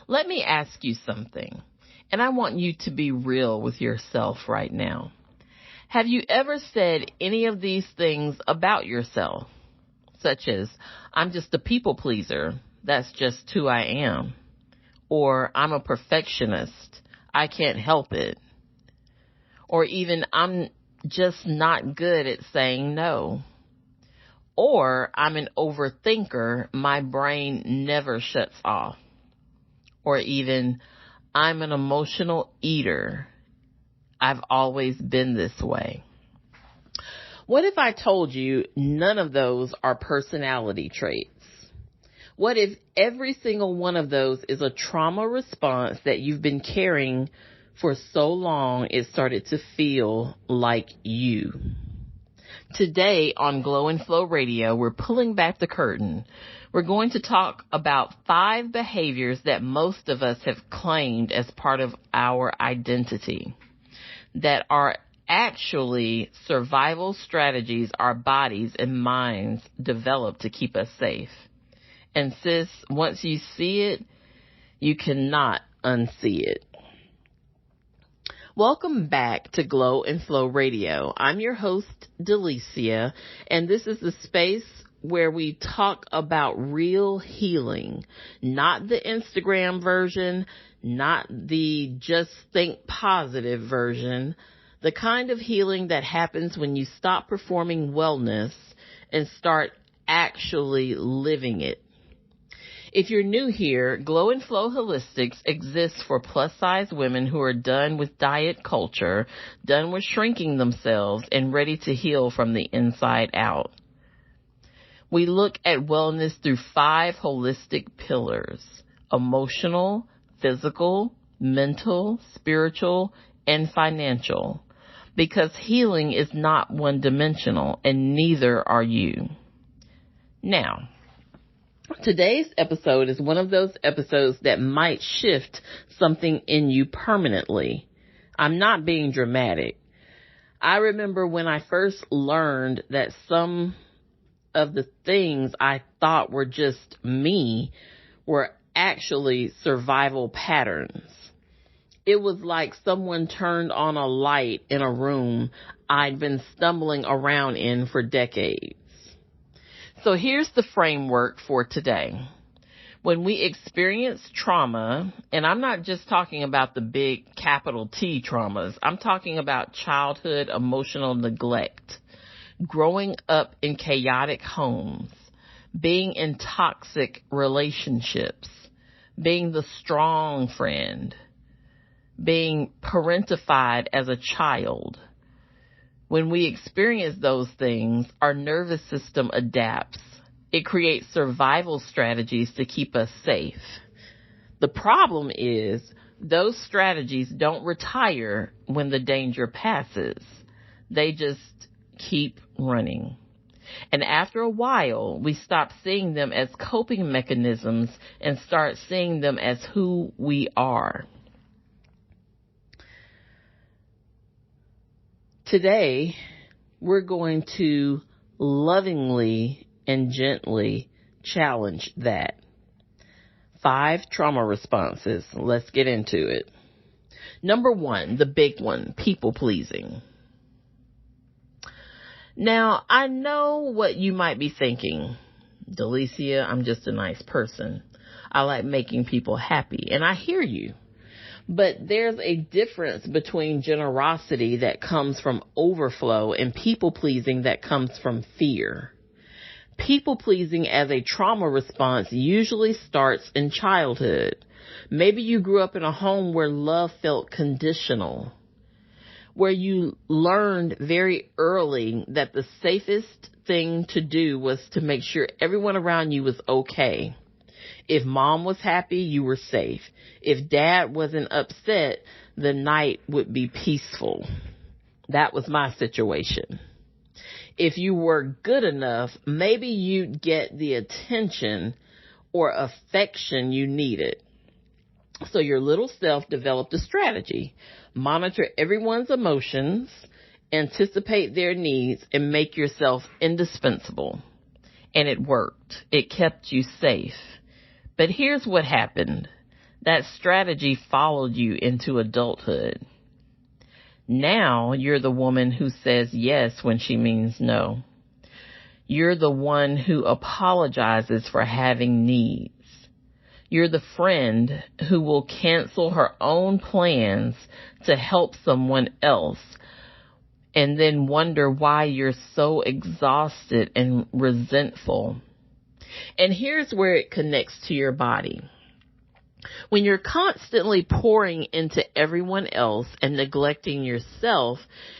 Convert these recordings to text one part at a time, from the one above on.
Let me ask you something, and I want you to be real with yourself right now. Have you ever said any of these things about yourself, such as, I'm just a people pleaser, that's just who I am, or I'm a perfectionist, I can't help it, or even I'm just not good at saying no, or I'm an overthinker, my brain never shuts off, or even I'm an emotional eater, I've always been this way. What if I told you none of those are personality traits? What if every single one of those is a trauma response that you've been carrying for so long it started to feel like you? Today on Glow and Flow Radio, we're pulling back the curtain. We're going to talk about 5 behaviors that most of us have claimed as part of our identity that are actually survival strategies our bodies and minds develop to keep us safe. And sis, once you see it, you cannot unsee it. Welcome back to Glow and Flow Radio. I'm your host, Delicia, and this is the space where we talk about real healing, not the Instagram version, not the just think positive version, the kind of healing that happens when you stop performing wellness and start actually living it. If you're new here, Glow and Flow Holistics exists for plus-size women who are done with diet culture, done with shrinking themselves, and ready to heal from the inside out. We look at wellness through 5 holistic pillars: emotional, physical, mental, spiritual, and financial. Because healing is not one-dimensional, and neither are you. Now, today's episode is one of those episodes that might shift something in you permanently. I'm not being dramatic. I remember when I first learned that some of the things I thought were just me were actually survival patterns. It was like someone turned on a light in a room I'd been stumbling around in for decades. So here's the framework for today. When we experience trauma, and I'm not just talking about the big capital T traumas, I'm talking about childhood emotional neglect, growing up in chaotic homes, being in toxic relationships, being the strong friend, being parentified as a child. When we experience those things, our nervous system adapts. It creates survival strategies to keep us safe. The problem is those strategies don't retire when the danger passes. They just keep running. And after a while, we stop seeing them as coping mechanisms and start seeing them as who we are. Today, we're going to lovingly and gently challenge that. 5 trauma responses. Let's get into it. Number 1, the big one, people pleasing. Now, I know what you might be thinking. Delicia, I'm just a nice person. I like making people happy, and I hear you. But there's a difference between generosity that comes from overflow and people-pleasing that comes from fear. People-pleasing as a trauma response usually starts in childhood. Maybe you grew up in a home where love felt conditional, where you learned very early that the safest thing to do was to make sure everyone around you was okay. If mom was happy, you were safe. If dad wasn't upset, the night would be peaceful. That was my situation. If you were good enough, maybe you'd get the attention or affection you needed. So your little self developed a strategy. Monitor everyone's emotions, anticipate their needs, and make yourself indispensable. And it worked. It kept you safe. But here's what happened. That strategy followed you into adulthood. Now you're the woman who says yes when she means no. You're the one who apologizes for having needs. You're the friend who will cancel her own plans to help someone else and then wonder why you're so exhausted and resentful. And here's where it connects to your body. When you're constantly pouring into everyone else and neglecting yourself,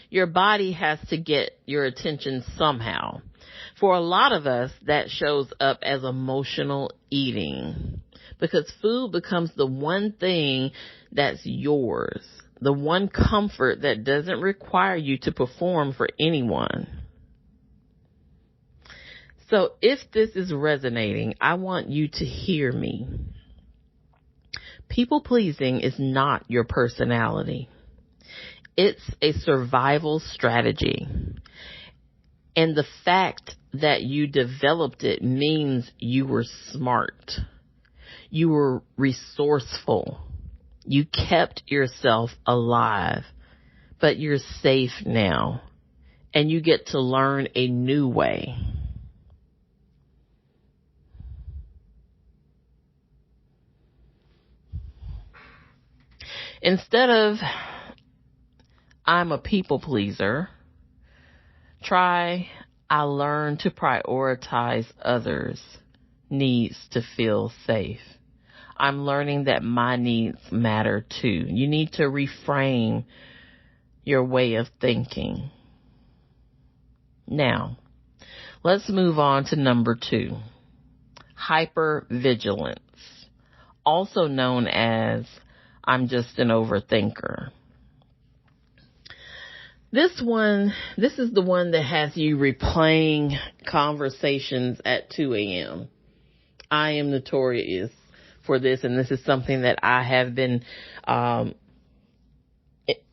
your body has to get your attention somehow. For a lot of us, that shows up as emotional eating, because food becomes the one thing that's yours, the one comfort that doesn't require you to perform for anyone. So if this is resonating, I want you to hear me. People pleasing is not your personality. It's a survival strategy. And the fact that you developed it means you were smart. You were resourceful. You kept yourself alive. But you're safe now. And you get to learn a new way. Instead of, I'm a people pleaser, try, I learned to prioritize others' needs to feel safe. I'm learning that my needs matter too. You need to reframe your way of thinking. Now, let's move on to number 2. Hypervigilance, also known as I'm just an overthinker. This is the one that has you replaying conversations at 2 a.m. I am notorious for this, and this is something that I have been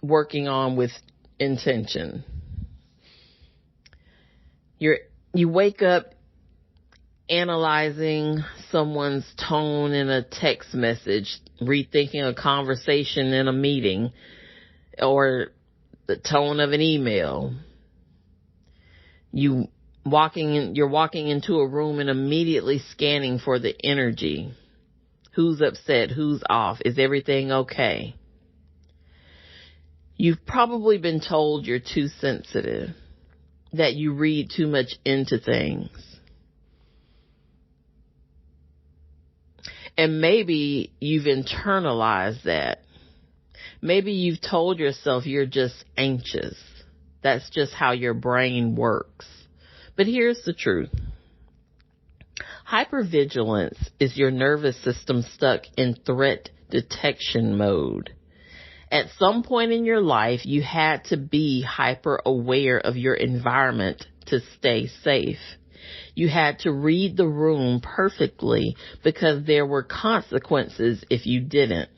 working on with intention. You wake up analyzing someone's tone in a text message, rethinking a conversation in a meeting, or the tone of an email. You're walking into a room and immediately scanning for the energy. Who's upset? Who's off? Is everything okay? You've probably been told you're too sensitive, that you read too much into things. And maybe you've internalized that. Maybe you've told yourself you're just anxious. That's just how your brain works. But here's the truth. Hypervigilance is your nervous system stuck in threat detection mode. At some point in your life, you had to be hyper aware of your environment to stay safe. You had to read the room perfectly because there were consequences if you didn't.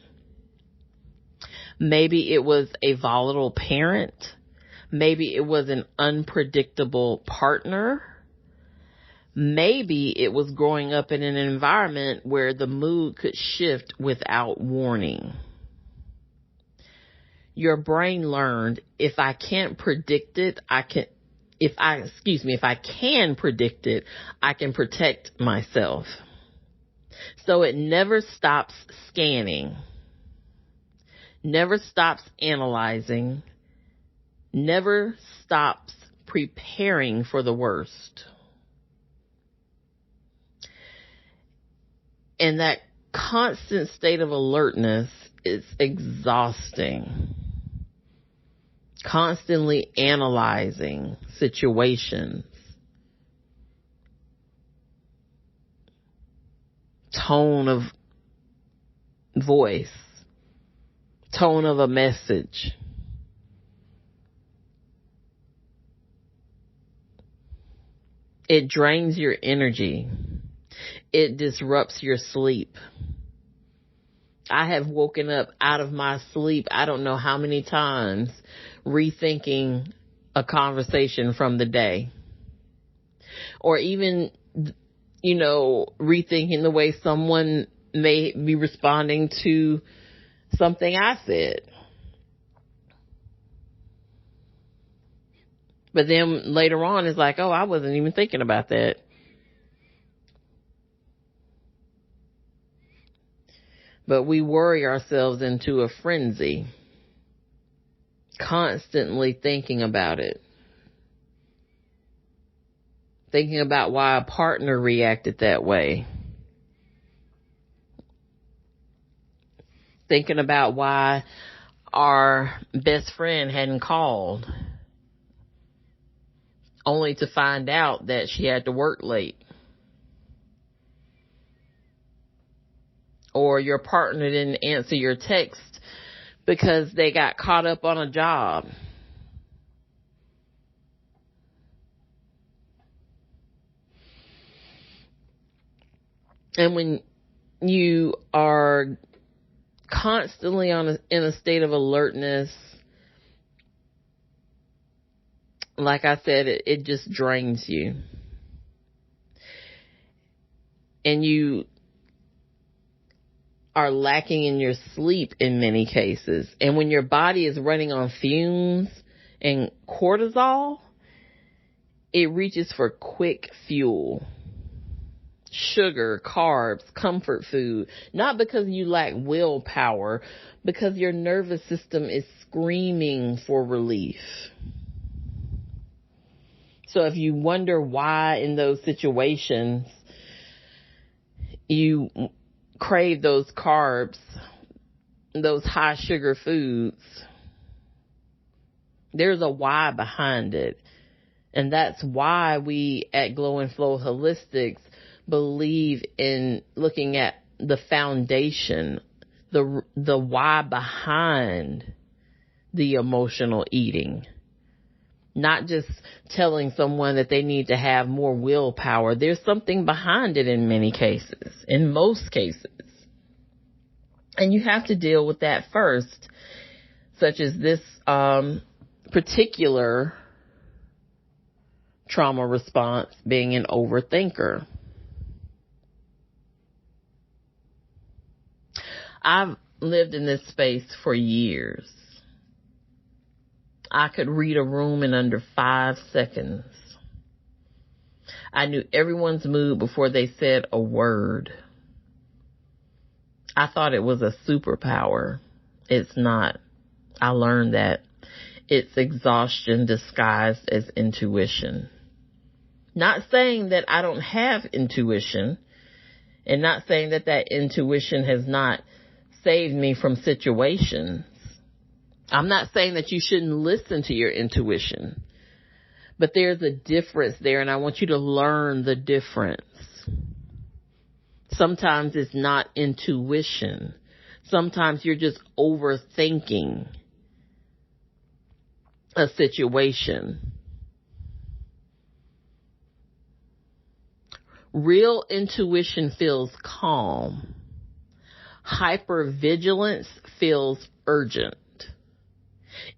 Maybe it was a volatile parent. Maybe it was an unpredictable partner. Maybe it was growing up in an environment where the mood could shift without warning. Your brain learned, if I can predict it, I can protect myself. So it never stops scanning, never stops analyzing, never stops preparing for the worst. And that constant state of alertness is exhausting. Constantly analyzing situations, tone of voice, tone of a message. It drains your energy. It disrupts your sleep. I have woken up out of my sleep, I don't know how many times, rethinking a conversation from the day. Or even, rethinking the way someone may be responding to something I said. But then later on, it's like, oh, I wasn't even thinking about that. But we worry ourselves into a frenzy, constantly thinking about it. Thinking about why a partner reacted that way. Thinking about why our best friend hadn't called. Only to find out that she had to work late. Or your partner didn't answer your text because they got caught up on a job. And when you are constantly in a state of alertness, like I said, it just drains you. And you are lacking in your sleep in many cases. And when your body is running on fumes and cortisol, it reaches for quick fuel. Sugar, carbs, comfort food. Not because you lack willpower, because your nervous system is screaming for relief. So if you wonder why in those situations you crave those carbs, those high sugar foods, there's a why behind it. And that's why we at Glow and Flow Holistics believe in looking at the foundation, the why behind the emotional eating. Not just telling someone that they need to have more willpower. There's something behind it in many cases, in most cases. And you have to deal with that first, such as this particular trauma response being an overthinker. I've lived in this space for years. I could read a room in under 5 seconds. I knew everyone's mood before they said a word. I thought it was a superpower. It's not. I learned that it's exhaustion disguised as intuition. Not saying that I don't have intuition, and not saying that that intuition has not saved me from situations. I'm not saying that you shouldn't listen to your intuition, but there's a difference there, and I want you to learn the difference. Sometimes it's not intuition. Sometimes you're just overthinking a situation. Real intuition feels calm. Hypervigilance feels urgent.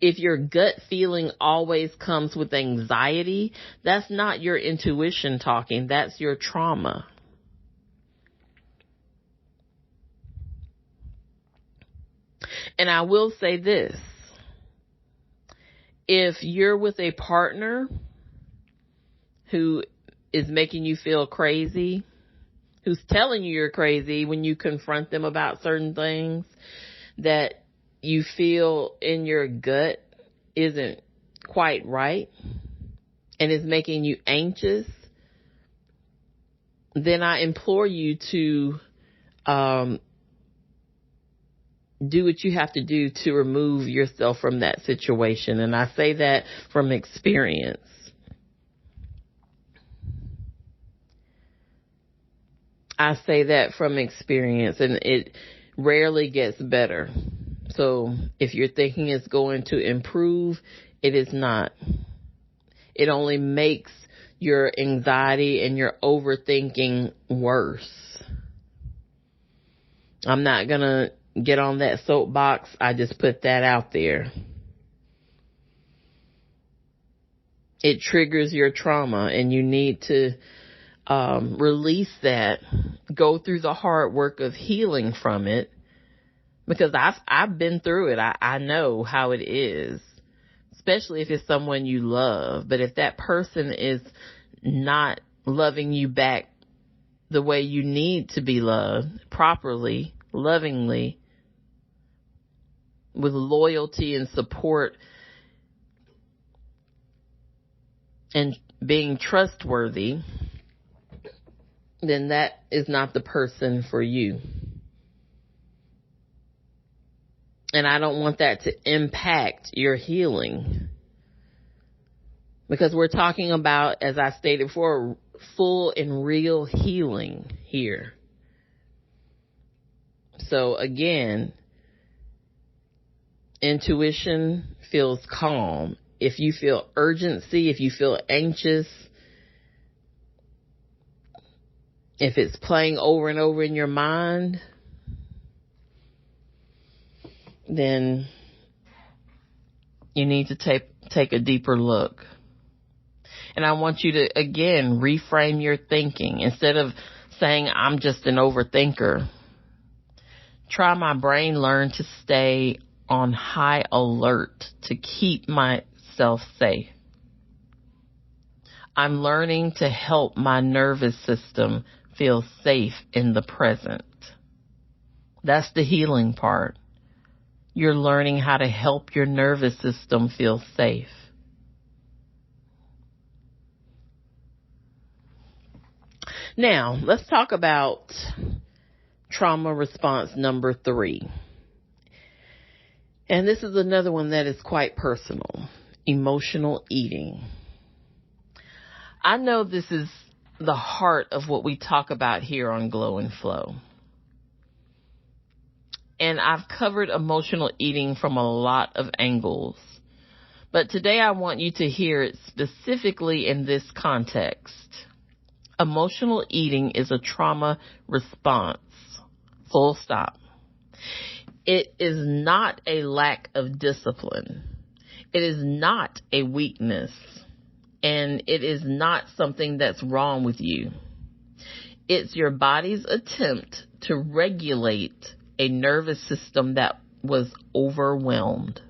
If your gut feeling always comes with anxiety, that's not your intuition talking. That's your trauma. And I will say this. If you're with a partner who is making you feel crazy, who's telling you you're crazy when you confront them about certain things that you feel in your gut isn't quite right and is making you anxious, then I implore you to do what you have to do to remove yourself from that situation. And I say that from experience. I say that from experience, and it rarely gets better. So if you're thinking it's going to improve, it is not. It only makes your anxiety and your overthinking worse. I'm not going to get on that soapbox. I just put that out there. It triggers your trauma, and you need to release that, go through the hard work of healing from it, because I've been through it. I know how it is, especially if it's someone you love. But if that person is not loving you back the way you need to be loved, properly, lovingly, with loyalty and support and being trustworthy, then that is not the person for you. And I don't want that to impact your healing, because we're talking about, as I stated before, full and real healing here. So again, intuition feels calm. If you feel urgency, if you feel anxious, if it's playing over and over in your mind, then you need to take a deeper look. And I want you to, again, reframe your thinking. Instead of saying, I'm just an overthinker, try, my brain learned to stay on high alert to keep myself safe. I'm learning to help my nervous system feel safe in the present. That's the healing part. You're learning how to help your nervous system feel safe. Now, let's talk about trauma response number 3. And this is another one that is quite personal. Emotional eating. I know this is the heart of what we talk about here on Glow and Flow. And I've covered emotional eating from a lot of angles. But today I want you to hear it specifically in this context. Emotional eating is a trauma response. Full stop. It is not a lack of discipline. It is not a weakness. And it is not something that's wrong with you. It's your body's attempt to regulate a nervous system that was overwhelmed.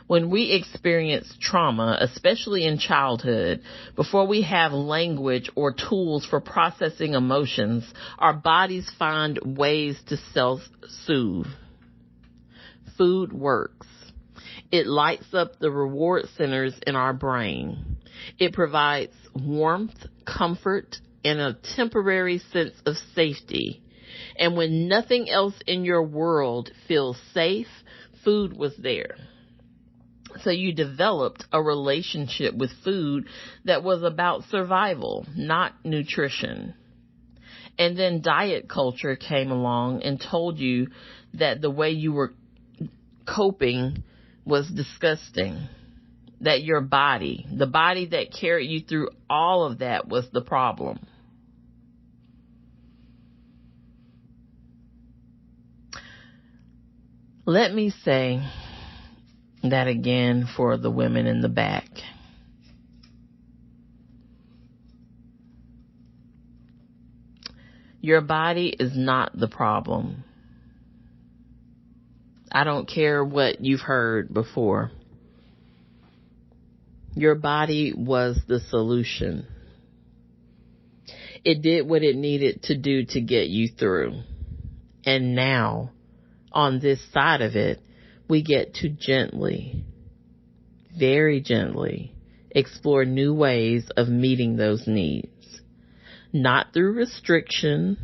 When we experience trauma, especially in childhood, before we have language or tools for processing emotions, our bodies find ways to self-soothe. Food works. It lights up the reward centers in our brain. It provides warmth, comfort, and a temporary sense of safety. And when nothing else in your world feels safe, food was there. So you developed a relationship with food that was about survival, not nutrition. And then diet culture came along and told you that the way you were coping was disgusting. That your body, the body that carried you through all of that, was the problem. Let me say that again for the women in the back. Your body is not the problem. I don't care what you've heard before. Your body was the solution. It did what it needed to do to get you through. And now, on this side of it, we get to gently, very gently, explore new ways of meeting those needs. Not through restriction,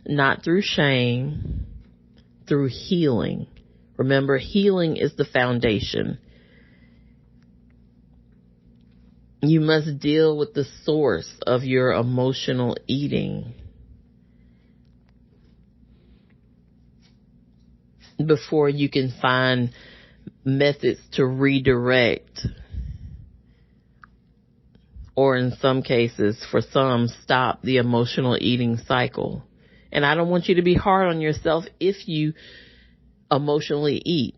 not through shame, through healing. Remember, healing is the foundation. You must deal with the source of your emotional eating before you can find methods to redirect, or in some cases, for some, stop the emotional eating cycle. And I don't want you to be hard on yourself if you emotionally eat.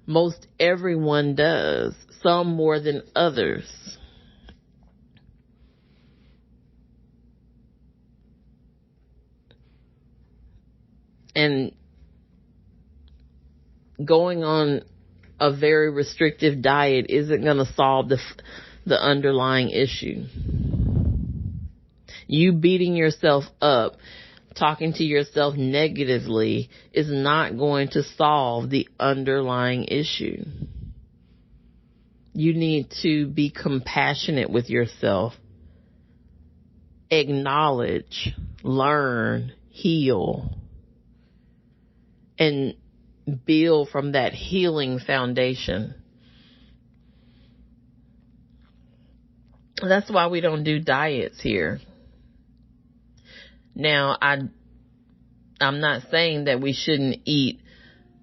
Most everyone does, some more than others. And going on a very restrictive diet isn't going to solve the underlying issue. You beating yourself up, talking to yourself negatively is not going to solve the underlying issue. You need to be compassionate with yourself. Acknowledge, learn, heal, and build from that healing foundation. That's why we don't do diets here. Now, I'm not saying that we shouldn't eat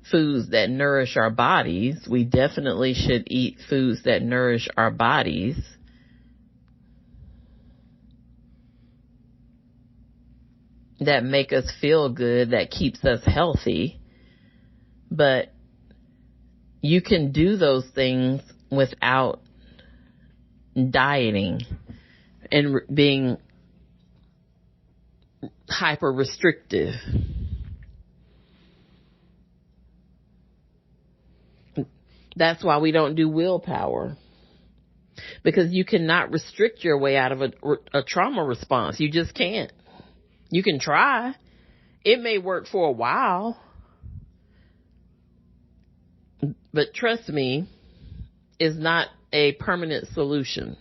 foods that nourish our bodies. We definitely should eat foods that nourish our bodies. That make us feel good, that keeps us healthy. But you can do those things without dieting and being hyper restrictive. That's why we don't do willpower, because you cannot restrict your way out of a trauma response. You just can't. You can try. It may work for a while, but trust me, it's not a permanent solution.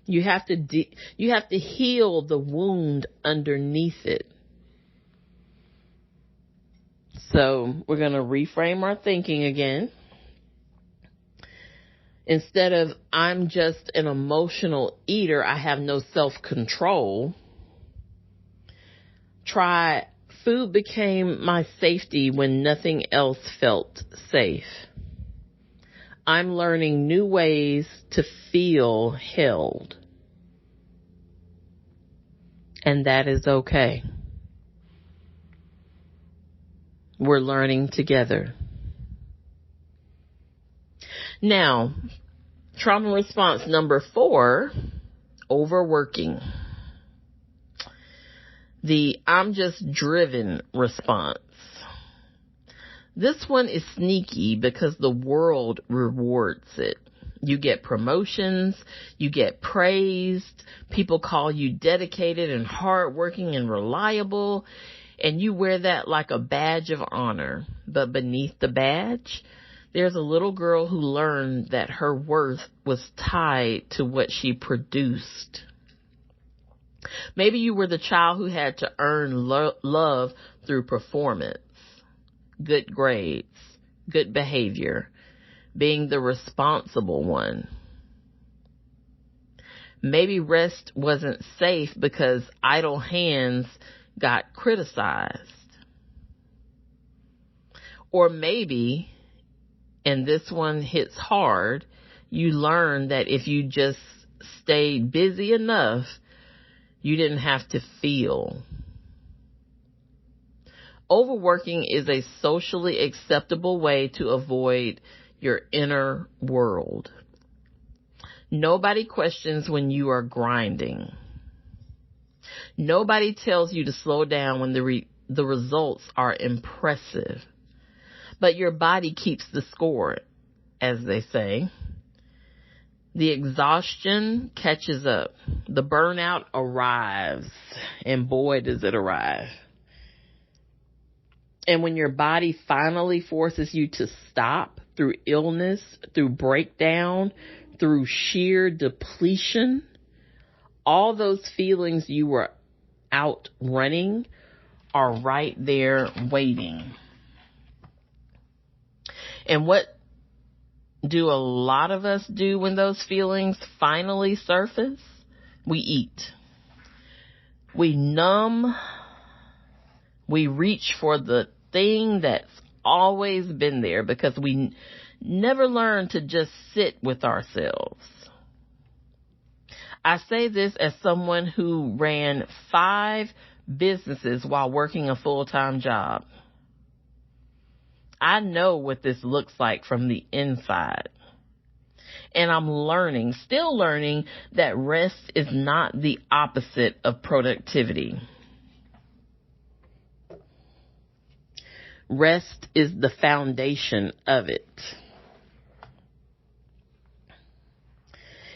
You have to heal the wound underneath it. So we're going to reframe our thinking again. Instead of I'm just an emotional eater, I have no self-control, try food became my safety when nothing else felt safe. I'm learning new ways to feel held. And that is okay. We're learning together. Now, trauma response number 4, overworking. The I'm just driven response. This one is sneaky because the world rewards it. You get promotions, you get praised, people call you dedicated and hardworking and reliable, and you wear that like a badge of honor. But beneath the badge, there's a little girl who learned that her worth was tied to what she produced. Maybe you were the child who had to earn love through performance, good grades, good behavior, being the responsible one. Maybe rest wasn't safe because idle hands got criticized. Or maybe, and this one hits hard, you learned that if you just stayed busy enough, you didn't have to feel. Overworking is a socially acceptable way to avoid your inner world. Nobody questions when you are grinding. Nobody tells you to slow down when the results are impressive. But your body keeps the score, as they say. The exhaustion catches up. The burnout arrives. And boy, does it arrive. And when your body finally forces you to stop through illness, through breakdown, through sheer depletion, all those feelings you were out running are right there waiting. And what do a lot of us do when those feelings finally surface? We eat. We numb. We reach for the thing that's always been there because we never learned to just sit with ourselves. I say this as someone who ran 5 businesses while working a full-time job. I know what this looks like from the inside. And I'm still learning that rest is not the opposite of productivity. Rest is the foundation of it.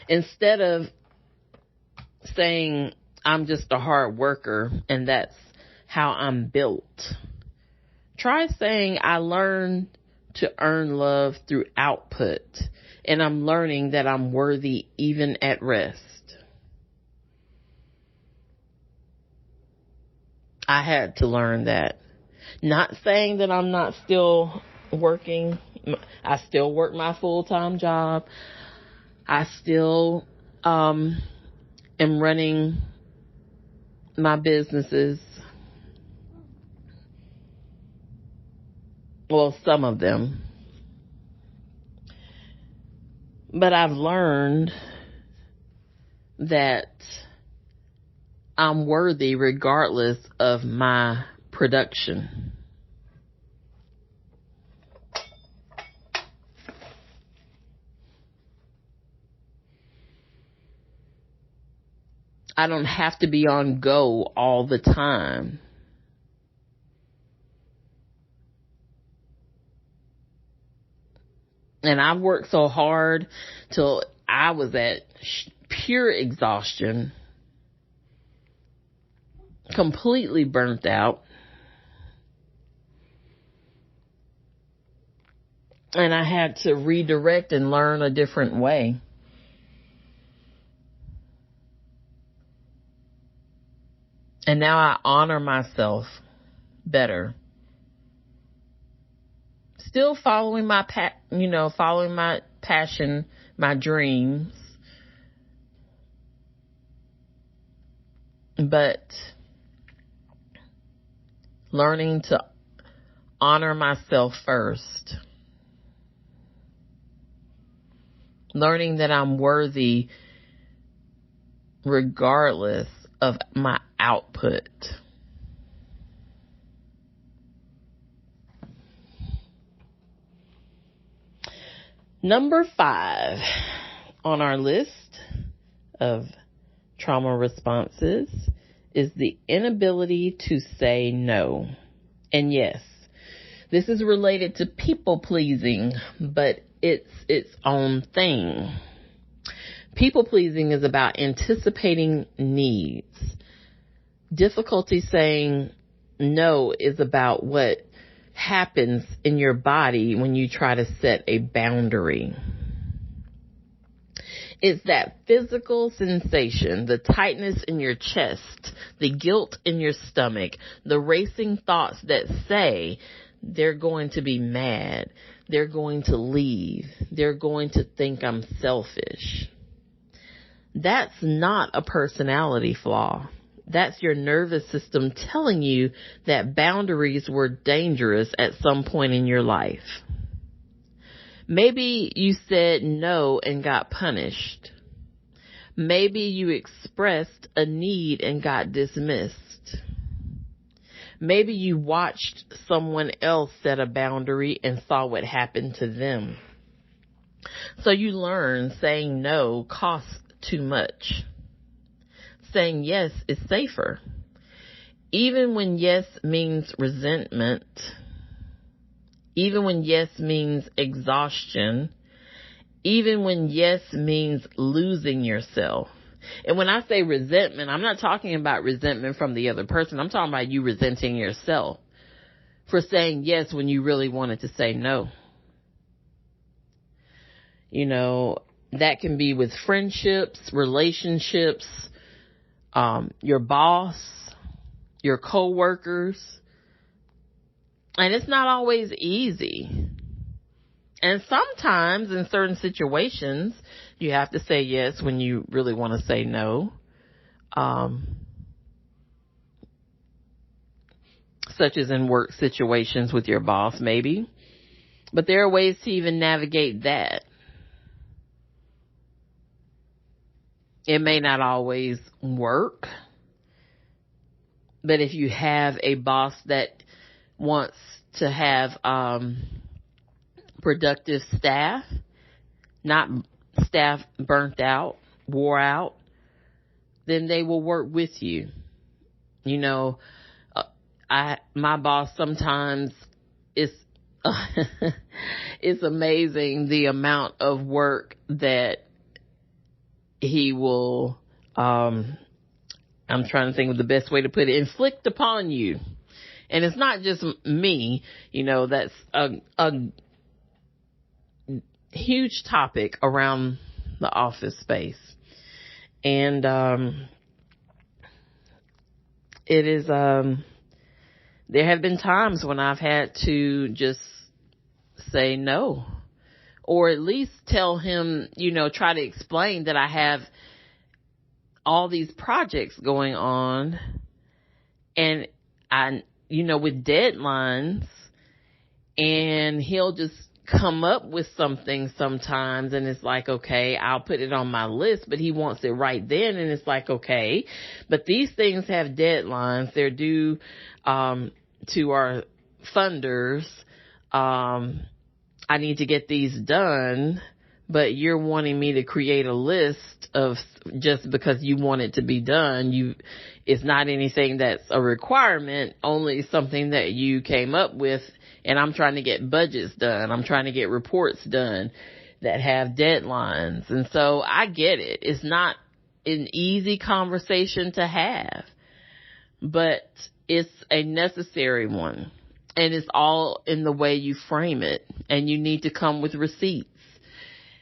Instead of saying, I'm just a hard worker and that's how I'm built, try saying, I learned to earn love through output, and I'm learning that I'm worthy even at rest. I had to learn that. Not saying that I'm not still working. I still work my full-time job. I still am running my businesses. Well, some of them. But I've learned that I'm worthy regardless of my production. I don't have to be on go all the time. And I've worked so hard till I was at pure exhaustion, completely burnt out. And I had to redirect and learn a different way. And now I honor myself better. Still following my following my passion, my dreams. But learning to honor myself first. Learning that I'm worthy regardless of my output. Number 5 on our list of trauma responses is the inability to say no. And yes, this is related to people pleasing, but it's its own thing. People pleasing is about anticipating needs. Difficulty saying no is about what happens in your body when you try to set a boundary. It's that physical sensation, the tightness in your chest, the guilt in your stomach, the racing thoughts that say they're going to be mad, they're going to leave, they're going to think I'm selfish. That's not a personality flaw. That's your nervous system telling you that boundaries were dangerous at some point in your life. Maybe you said no and got punished. Maybe you expressed a need and got dismissed. Maybe you watched someone else set a boundary and saw what happened to them. So you learn saying no costs too much. Saying yes is safer. Even when yes means resentment, even when yes means exhaustion, even when yes means losing yourself. And when I say resentment, I'm not talking about resentment from the other person. I'm talking about you resenting yourself for saying yes when you really wanted to say no. You know, that can be with friendships, relationships, your boss, your coworkers. And it's not always easy. And sometimes in certain situations, you have to say yes when you really want to say no. Such as in work situations with your boss, maybe. But there are ways to even navigate that. It may not always work. But if you have a boss that wants to have productive staff, not staff burnt out, wore out, then they will work with you. You know, my boss sometimes it's, it's amazing the amount of work that he will, I'm trying to think of the best way to put it, inflict upon you. And it's not just me, that's a huge topic around the office space. And, it is, there have been times when I've had to just say no, or at least tell him, try to explain that I have all these projects going on, and with deadlines, and he'll just come up with something sometimes, and it's like, okay, I'll put it on my list, but he wants it right then, and it's like, okay, but these things have deadlines. They're due to our funders. I need to get these done, but you're wanting me to create a list of, just because you want it to be done. It's not anything that's a requirement, only something that you came up with. And I'm trying to get budgets done. I'm trying to get reports done that have deadlines. And so I get it. It's not an easy conversation to have, but it's a necessary one. And it's all in the way you frame it. And you need to come with receipts.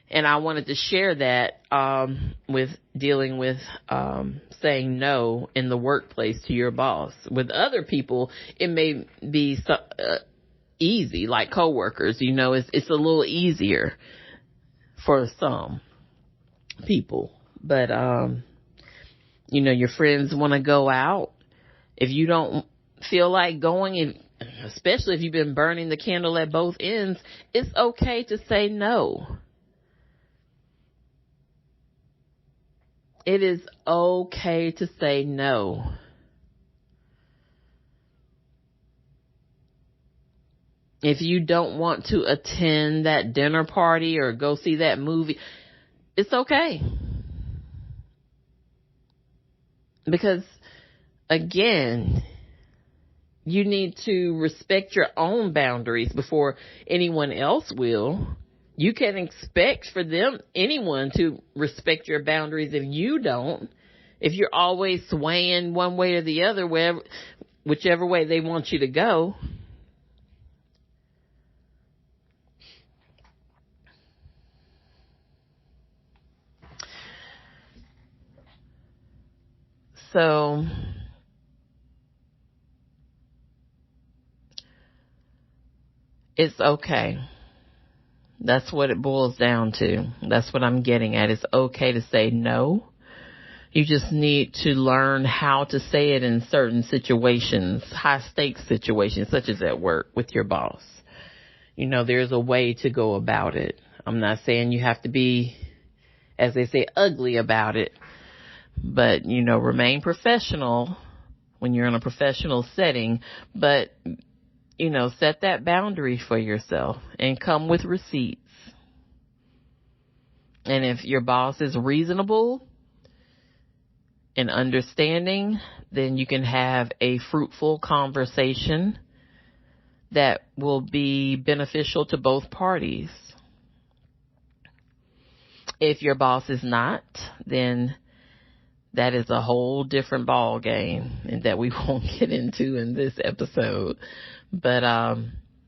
And I wanted to share that with dealing with saying no in the workplace to your boss. With other people, it may be easy, like coworkers. It's a little easier for some people. But, your friends want to go out. If you don't feel like going, especially if you've been burning the candle at both ends, it's okay to say no. It is okay to say no. If you don't want to attend that dinner party or go see that movie, it's okay. Because, again, you need to respect your own boundaries before anyone else will. You can expect for anyone to respect your boundaries if you don't. If you're always swaying one way or the other, whichever way they want you to go. So, it's okay. That's what it boils down to. That's what I'm getting at. It's okay to say no. You just need to learn how to say it in certain situations, high stakes situations, such as at work with your boss. There's a way to go about it. I'm not saying you have to be, as they say, ugly about it, but, remain professional when you're in a professional setting, but set that boundary for yourself and come with receipts. And if your boss is reasonable and understanding, then you can have a fruitful conversation that will be beneficial to both parties. If your boss is not, then that is a whole different ball game, and that we won't get into in this episode. But,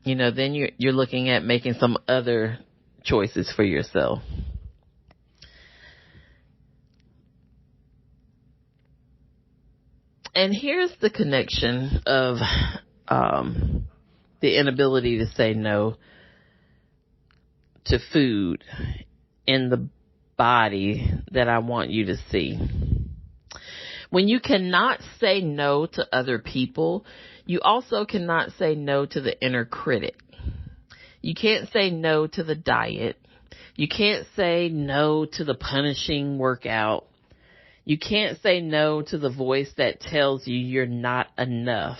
then you're looking at making some other choices for yourself. And here's the connection of the inability to say no to food in the body that I want you to see. When you cannot say no to other people, you also cannot say no to the inner critic. You can't say no to the diet. You can't say no to the punishing workout. You can't say no to the voice that tells you you're not enough.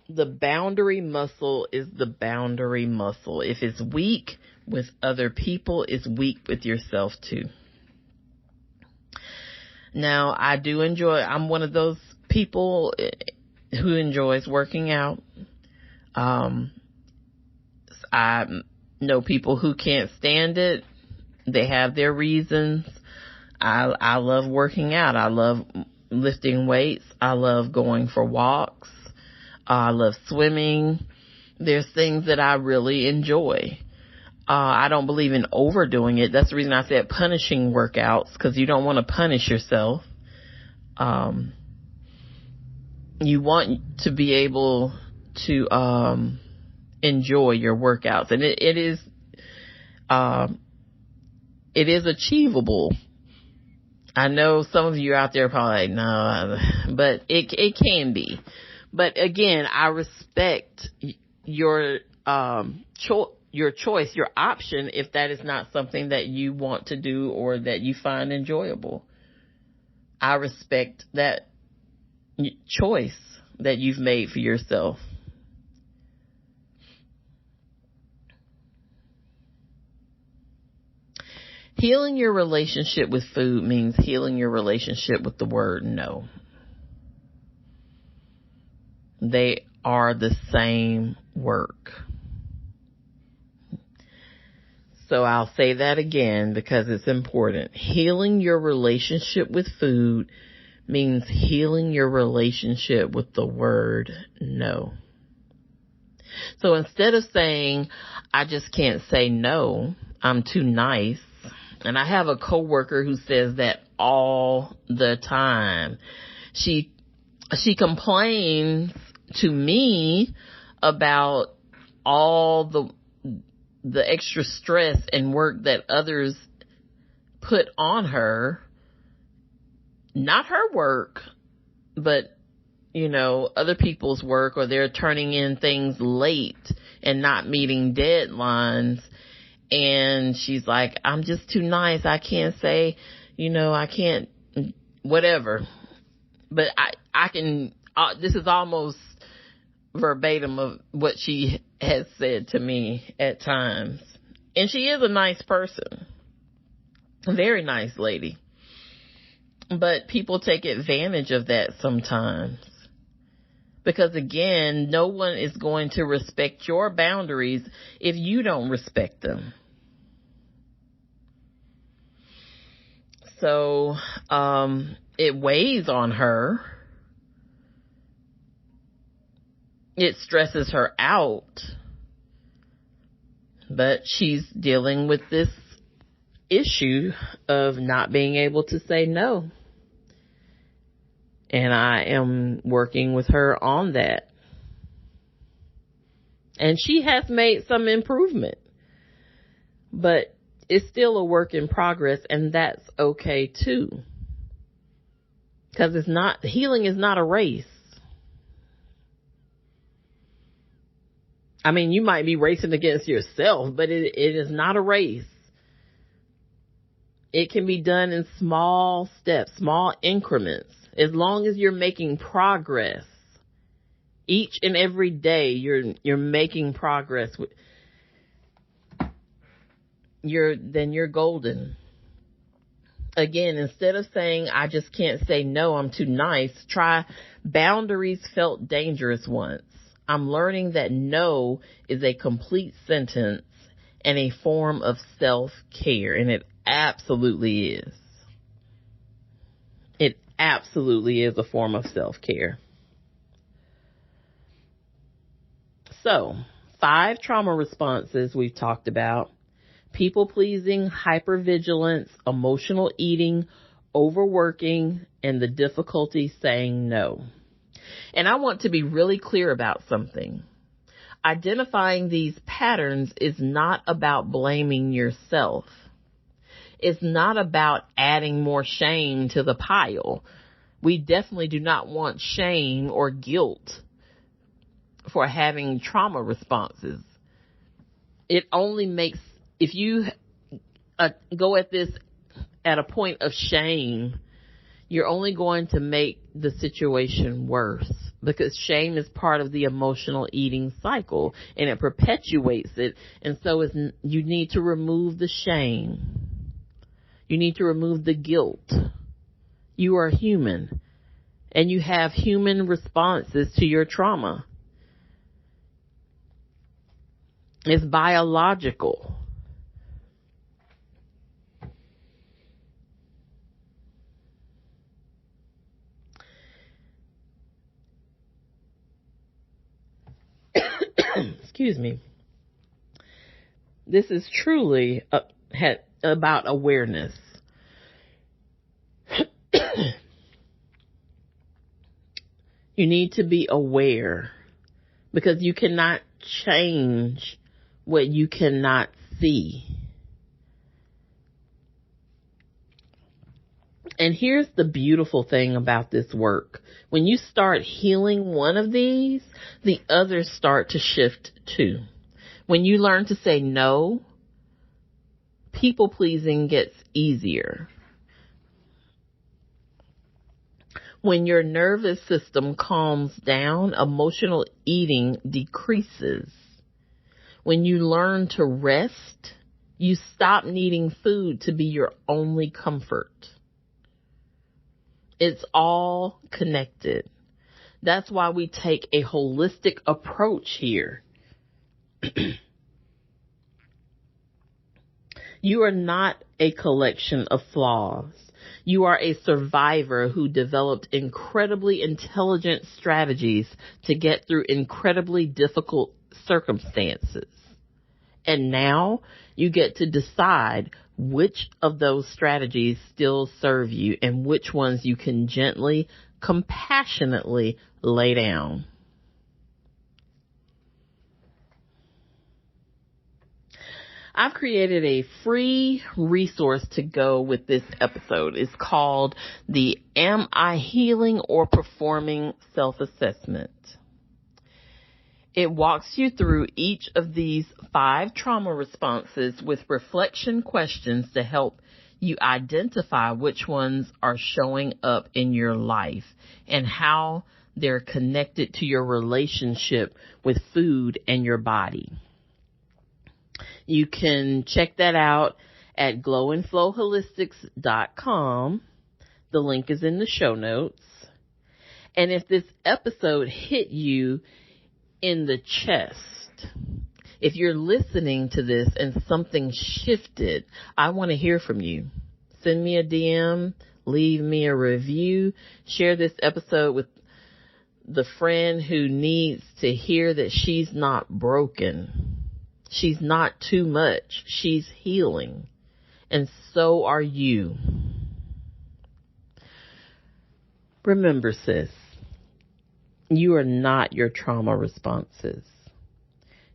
The boundary muscle is the boundary muscle. If it's weak with other people, it's weak with yourself too. Now, I'm one of those people who enjoys working out. I know people who can't stand it. They have their reasons. I love working out. I love lifting weights. I love going for walks. I love swimming. There's things that I really enjoy. I don't believe in overdoing it. That's the reason I said punishing workouts, because you don't want to punish yourself. You want to be able to enjoy your workouts, and it is achievable. I know some of you out there are probably like, no, but it can be. But again, I respect your choice, your option, if that is not something that you want to do or that you find enjoyable. I respect that choice that you've made for yourself. Healing your relationship with food means healing your relationship with the word no. They are the same work. So I'll say that again because it's important. Healing your relationship with food means healing your relationship with the word no. So instead of saying, I just can't say no, I'm too nice. And I have a coworker who says that all the time. She complains to me about all the extra stress and work that others put on her. Not her work, but, other people's work, or they're turning in things late and not meeting deadlines. And she's like, I'm just too nice. I can't say, I can't, whatever. But I can, this is almost verbatim of what she has said to me at times. And she is a nice person. A very nice lady. But people take advantage of that sometimes. Because again, no one is going to respect your boundaries if you don't respect them. So, it weighs on her. It stresses her out. But she's dealing with this issue of not being able to say no. And I am working with her on that. And she has made some improvement. But it's still a work in progress, and that's okay too. Because healing is not a race. I mean, you might be racing against yourself, but it is not a race. It can be done in small steps, small increments. As long as you're making progress, each and every day you're making progress. Then you're golden. Again, instead of saying, I just can't say no, I'm too nice, try boundaries felt dangerous once. I'm learning that no is a complete sentence and a form of self-care, and it absolutely is. It absolutely is a form of self-care. So, 5 trauma responses we've talked about: people-pleasing, hypervigilance, emotional eating, overworking, and the difficulty saying no. And I want to be really clear about something. Identifying these patterns is not about blaming yourself. It's not about adding more shame to the pile. We definitely do not want shame or guilt for having trauma responses. It only makes, if you go at this at a point of shame, you're only going to make the situation worse, because shame is part of the emotional eating cycle and it perpetuates it. And so you need to remove the shame. You need to remove the guilt. You are human and you have human responses to your trauma. It's biological. Excuse me. This is truly about awareness. You need to be aware, because you cannot change what you cannot see. And here's the beautiful thing about this work. When you start healing one of these, the others start to shift too. When you learn to say no, people pleasing gets easier. When your nervous system calms down, emotional eating decreases. When you learn to rest, you stop needing food to be your only comfort. It's all connected. That's why we take a holistic approach here. You are not a collection of flaws. You are a survivor who developed incredibly intelligent strategies to get through incredibly difficult circumstances. And now you get to decide which of those strategies still serve you and which ones you can gently, compassionately lay down. I've created a free resource to go with this episode. It's called the Am I Healing or Performing Self-Assessment. It walks you through each of these 5 trauma responses with reflection questions to help you identify which ones are showing up in your life and how they're connected to your relationship with food and your body. You can check that out at glowandflowholistics.com. The link is in the show notes. And if this episode hit you in the chest, if you're listening to this and something shifted, I want to hear from you. Send me a DM, leave me a review, share this episode with the friend who needs to hear that she's not broken. She's not too much. She's healing. And so are you. Remember, sis, you are not your trauma responses.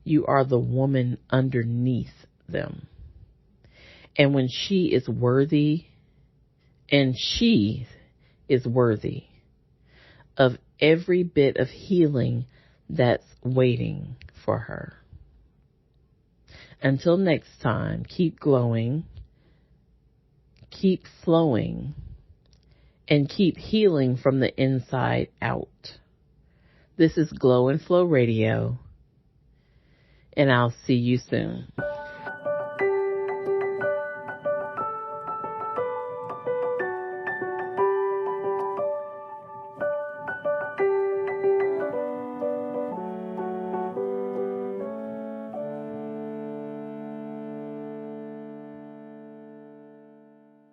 You are the woman underneath them. And when she is worthy of every bit of healing that's waiting for her. Until next time, keep glowing, keep flowing, and keep healing from the inside out. This is Glow and Flow Radio, and I'll see you soon.